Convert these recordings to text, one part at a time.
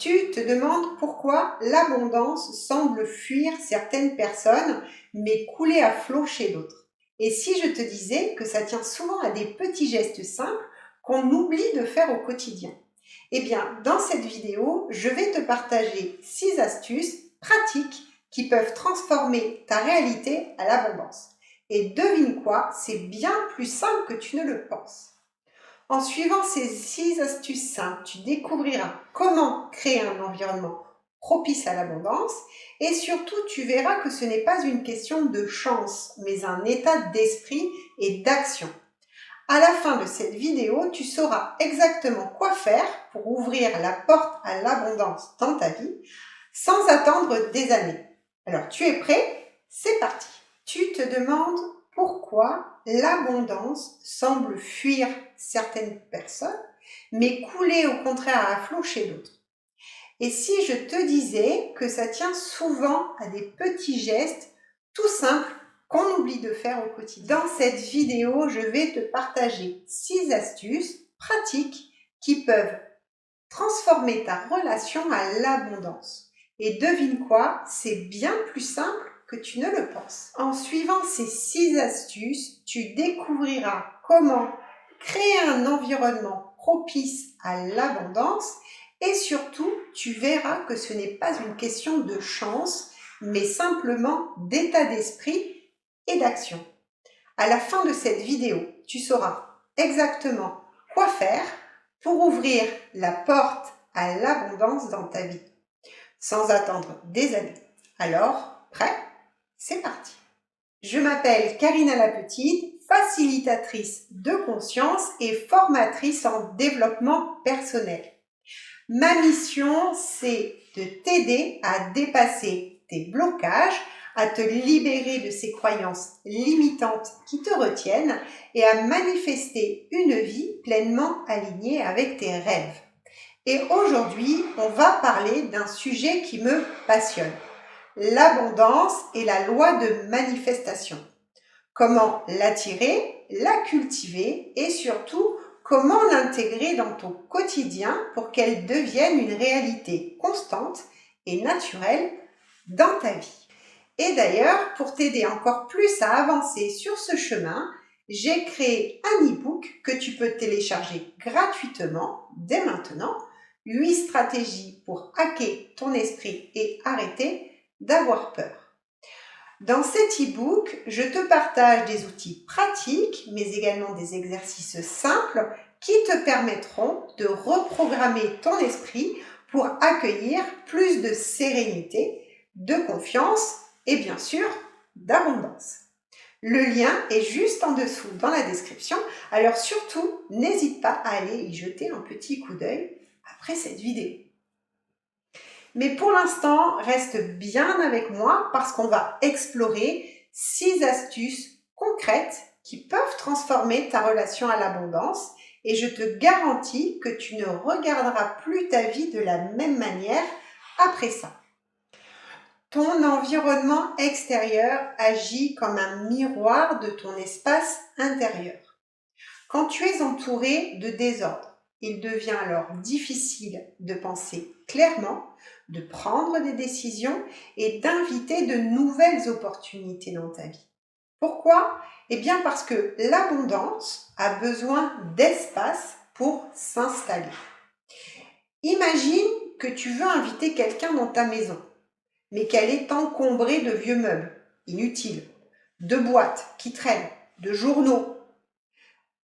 Tu te demandes pourquoi l'abondance semble fuir certaines personnes, mais couler à flot chez d'autres. Et si je te disais que ça tient souvent à des petits gestes simples qu'on oublie de faire au quotidien? Eh bien, dans cette vidéo, je vais te partager 6 astuces pratiques qui peuvent transformer ta réalité à l'abondance. Et devine quoi, c'est bien plus simple que tu ne le penses. En suivant ces 6 astuces simples, tu découvriras comment créer un environnement propice à l'abondance et surtout tu verras que ce n'est pas une question de chance, mais un état d'esprit et d'action. À la fin de cette vidéo, tu sauras exactement quoi faire pour ouvrir la porte à l'abondance dans ta vie sans attendre des années. Alors, tu es prêt? C'est parti! Tu te demandes pourquoi l'abondance semble fuir certaines personnes, mais couler au contraire à flot chez d'autres. Et si je te disais que ça tient souvent à des petits gestes tout simples qu'on oublie de faire au quotidien. Dans cette vidéo, je vais te partager 6 astuces pratiques qui peuvent transformer ta relation à l'abondance. Et devine quoi, c'est bien plus simple que tu ne le penses. En suivant ces 6 astuces, tu découvriras comment créer un environnement propice à l'abondance et surtout, tu verras que ce n'est pas une question de chance, mais simplement d'état d'esprit et d'action. À la fin de cette vidéo, tu sauras exactement quoi faire pour ouvrir la porte à l'abondance dans ta vie, sans attendre des années. Alors, prêt? C'est parti! Je m'appelle Karina Lapetite, facilitatrice de conscience et formatrice en développement personnel. Ma mission, c'est de t'aider à dépasser tes blocages, à te libérer de ces croyances limitantes qui te retiennent et à manifester une vie pleinement alignée avec tes rêves. Et aujourd'hui, on va parler d'un sujet qui me passionne, l'abondance et la loi de manifestation. Comment l'attirer, la cultiver et surtout, comment l'intégrer dans ton quotidien pour qu'elle devienne une réalité constante et naturelle dans ta vie. Et d'ailleurs, pour t'aider encore plus à avancer sur ce chemin, j'ai créé un e-book que tu peux télécharger gratuitement dès maintenant. 8 stratégies pour hacker ton esprit et arrêter d'avoir peur. Dans cet e-book, je te partage des outils pratiques, mais également des exercices simples qui te permettront de reprogrammer ton esprit pour accueillir plus de sérénité, de confiance et bien sûr d'abondance. Le lien est juste en dessous dans la description, alors surtout n'hésite pas à aller y jeter un petit coup d'œil après cette vidéo. Mais pour l'instant, reste bien avec moi parce qu'on va explorer 6 astuces concrètes qui peuvent transformer ta relation à l'abondance et je te garantis que tu ne regarderas plus ta vie de la même manière après ça. Ton environnement extérieur agit comme un miroir de ton espace intérieur. Quand tu es entouré de désordre, il devient alors difficile de penser clairement, de prendre des décisions et d'inviter de nouvelles opportunités dans ta vie. Pourquoi? Eh bien parce que l'abondance a besoin d'espace pour s'installer. Imagine que tu veux inviter quelqu'un dans ta maison, mais qu'elle est encombrée de vieux meubles, inutiles, de boîtes qui traînent, de journaux.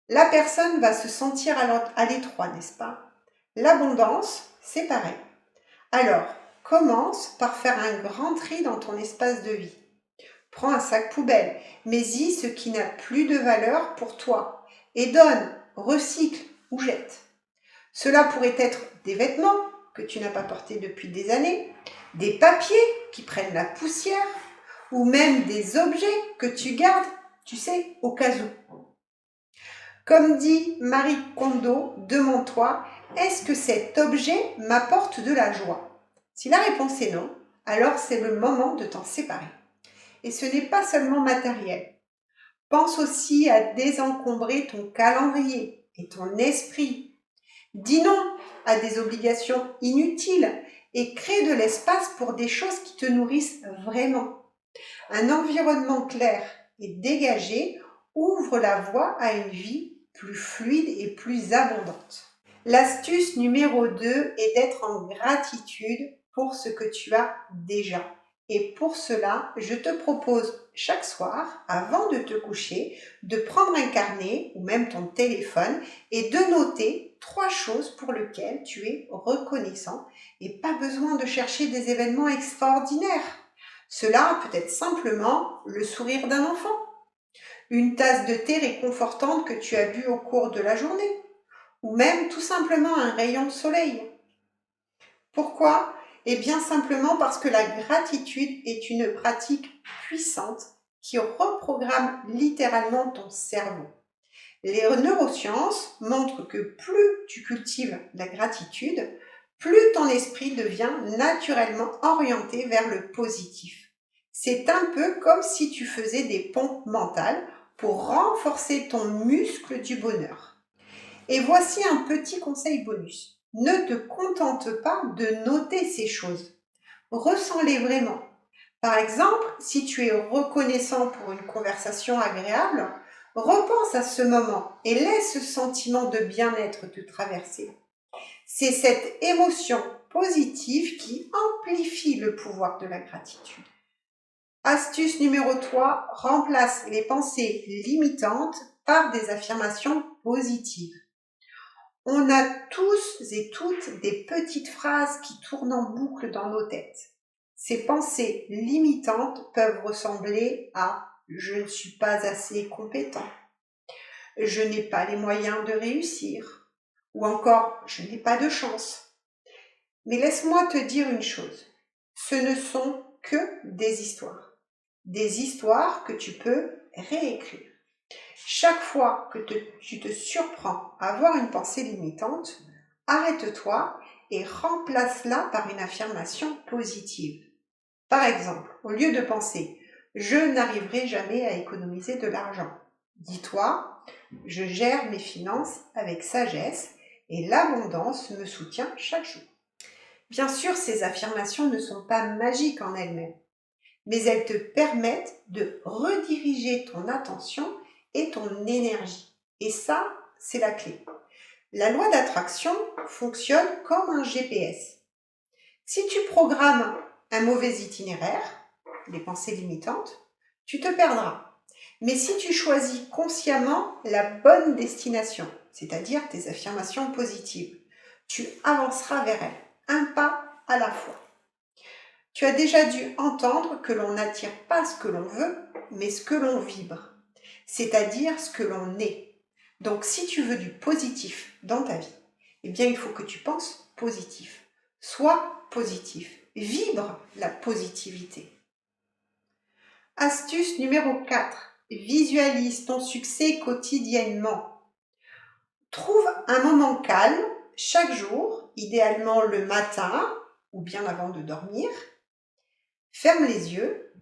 La personne va se sentir à l'étroit, n'est-ce pas? L'abondance, c'est pareil. Alors, commence par faire un grand tri dans ton espace de vie. Prends un sac poubelle, mets-y ce qui n'a plus de valeur pour toi et donne, recycle ou jette. Cela pourrait être des vêtements que tu n'as pas portés depuis des années, des papiers qui prennent la poussière ou même des objets que tu gardes, tu sais, au cas où. Comme dit Marie Kondo, demande-toi, est-ce que cet objet m'apporte de la joie? Si la réponse est non, alors c'est le moment de t'en séparer. Et ce n'est pas seulement matériel. Pense aussi à désencombrer ton calendrier et ton esprit. Dis non à des obligations inutiles et crée de l'espace pour des choses qui te nourrissent vraiment. Un environnement clair et dégagé ouvre la voie à une vie plus fluide et plus abondante. L'astuce numéro 2 est d'être en gratitude pour ce que tu as déjà. Et pour cela, je te propose chaque soir, avant de te coucher, de prendre un carnet ou même ton téléphone et de noter 3 choses pour lesquelles tu es reconnaissant et pas besoin de chercher des événements extraordinaires. Cela peut être simplement le sourire d'un enfant, une tasse de thé réconfortante que tu as bu au cours de la journée, ou même tout simplement un rayon de soleil. Pourquoi? Eh bien simplement parce que la gratitude est une pratique puissante qui reprogramme littéralement ton cerveau. Les neurosciences montrent que plus tu cultives la gratitude, plus ton esprit devient naturellement orienté vers le positif. C'est un peu comme si tu faisais des pompes mentales pour renforcer ton muscle du bonheur. Et voici un petit conseil bonus. Ne te contente pas de noter ces choses. Ressens-les vraiment. Par exemple, si tu es reconnaissant pour une conversation agréable, repense à ce moment et laisse ce sentiment de bien-être te traverser. C'est cette émotion positive qui amplifie le pouvoir de la gratitude. Astuce numéro 3, remplace les pensées limitantes par des affirmations positives. On a tous et toutes des petites phrases qui tournent en boucle dans nos têtes. Ces pensées limitantes peuvent ressembler à « je ne suis pas assez compétent »,« je n'ai pas les moyens de réussir » ou encore « je n'ai pas de chance ». Mais laisse-moi te dire une chose, ce ne sont que des histoires que tu peux réécrire. Chaque fois que tu te surprends à avoir une pensée limitante, arrête-toi et remplace-la par une affirmation positive. Par exemple, au lieu de penser « je n'arriverai jamais à économiser de l'argent », dis-toi « je gère mes finances avec sagesse et l'abondance me soutient chaque jour ». Bien sûr, ces affirmations ne sont pas magiques en elles-mêmes, mais elles te permettent de rediriger ton attention et ton énergie. Et ça, c'est la clé. La loi d'attraction fonctionne comme un GPS. Si tu programmes un mauvais itinéraire, les pensées limitantes, tu te perdras. Mais si tu choisis consciemment la bonne destination, c'est-à-dire tes affirmations positives, tu avanceras vers elles, un pas à la fois. Tu as déjà dû entendre que l'on n'attire pas ce que l'on veut, mais ce que l'on vibre, c'est-à-dire ce que l'on est. Donc si tu veux du positif dans ta vie, eh bien il faut que tu penses positif. Sois positif, vibre la positivité. Astuce numéro 4. Visualise ton succès quotidiennement. Trouve un moment calme chaque jour, idéalement le matin ou bien avant de dormir. Ferme les yeux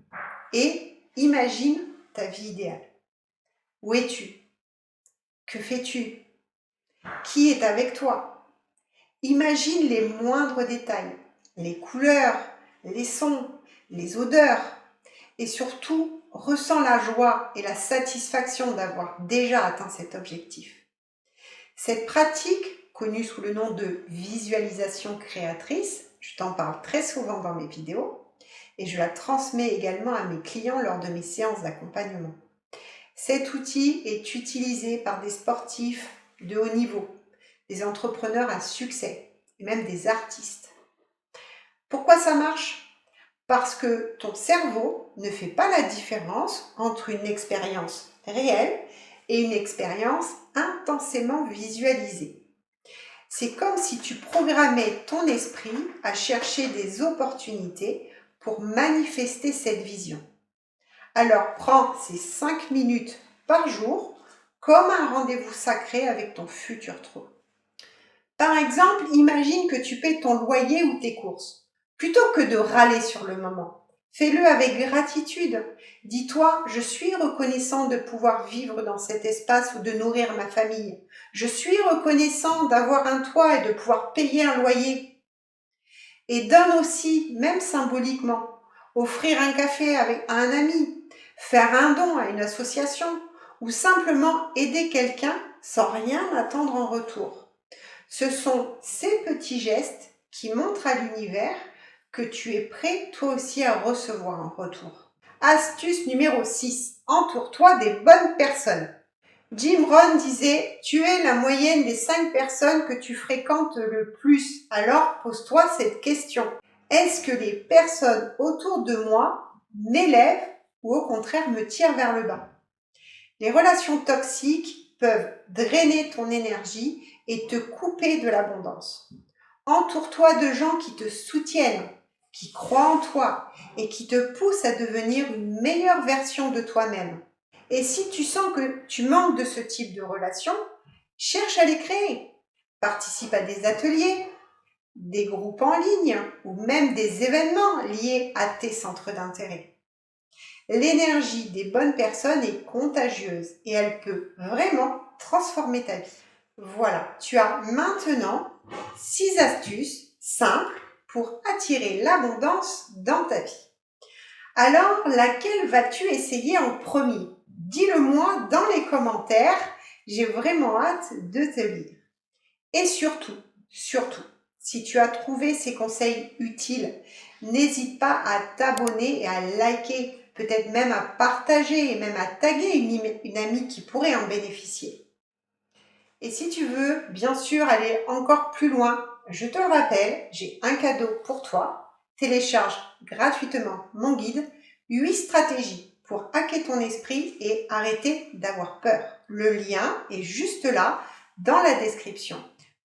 et imagine ta vie idéale. Où es-tu? Que fais-tu? Qui est avec toi? Imagine les moindres détails, les couleurs, les sons, les odeurs et surtout ressens la joie et la satisfaction d'avoir déjà atteint cet objectif. Cette pratique, connue sous le nom de visualisation créatrice, je t'en parle très souvent dans mes vidéos, et je la transmets également à mes clients lors de mes séances d'accompagnement. Cet outil est utilisé par des sportifs de haut niveau, des entrepreneurs à succès et même des artistes. Pourquoi ça marche? Parce que ton cerveau ne fait pas la différence entre une expérience réelle et une expérience intensément visualisée. C'est comme si tu programmais ton esprit à chercher des opportunités pour manifester cette vision. Alors prends ces 5 minutes par jour comme un rendez-vous sacré avec ton futur toi. Par exemple, imagine que tu paies ton loyer ou tes courses. Plutôt que de râler sur le moment, fais-le avec gratitude. Dis-toi, je suis reconnaissant de pouvoir vivre dans cet espace ou de nourrir ma famille. Je suis reconnaissant d'avoir un toit et de pouvoir payer un loyer. Et donne aussi, même symboliquement, offrir un café à un ami, faire un don à une association ou simplement aider quelqu'un sans rien attendre en retour. Ce sont ces petits gestes qui montrent à l'univers que tu es prêt toi aussi à recevoir en retour. Astuce numéro 6. Entoure-toi des bonnes personnes. Jim Rohn disait « Tu es la moyenne des 5 personnes que tu fréquentes le plus. Alors pose-toi cette question. Est-ce que les personnes autour de moi m'élèvent ou au contraire me tirent vers le bas ?» Les relations toxiques peuvent drainer ton énergie et te couper de l'abondance. Entoure-toi de gens qui te soutiennent, qui croient en toi et qui te poussent à devenir une meilleure version de toi-même. Et si tu sens que tu manques de ce type de relation, cherche à les créer. Participe à des ateliers, des groupes en ligne ou même des événements liés à tes centres d'intérêt. L'énergie des bonnes personnes est contagieuse et elle peut vraiment transformer ta vie. Voilà, tu as maintenant 6 astuces simples pour attirer l'abondance dans ta vie. Alors, laquelle vas-tu essayer en premier? Dis-le-moi dans les commentaires, j'ai vraiment hâte de te lire. Et surtout, si tu as trouvé ces conseils utiles, n'hésite pas à t'abonner et à liker, peut-être même à partager et même à taguer une amie qui pourrait en bénéficier. Et si tu veux, bien sûr, aller encore plus loin, je te le rappelle, j'ai un cadeau pour toi. Télécharge gratuitement mon guide 8 stratégies pour hacker ton esprit et arrêter d'avoir peur. Le lien est juste là dans la description.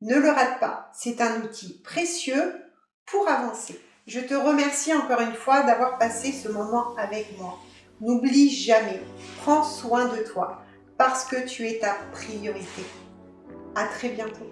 Ne le rate pas, c'est un outil précieux pour avancer. Je te remercie encore une fois d'avoir passé ce moment avec moi. N'oublie jamais, prends soin de toi parce que tu es ta priorité. À très bientôt.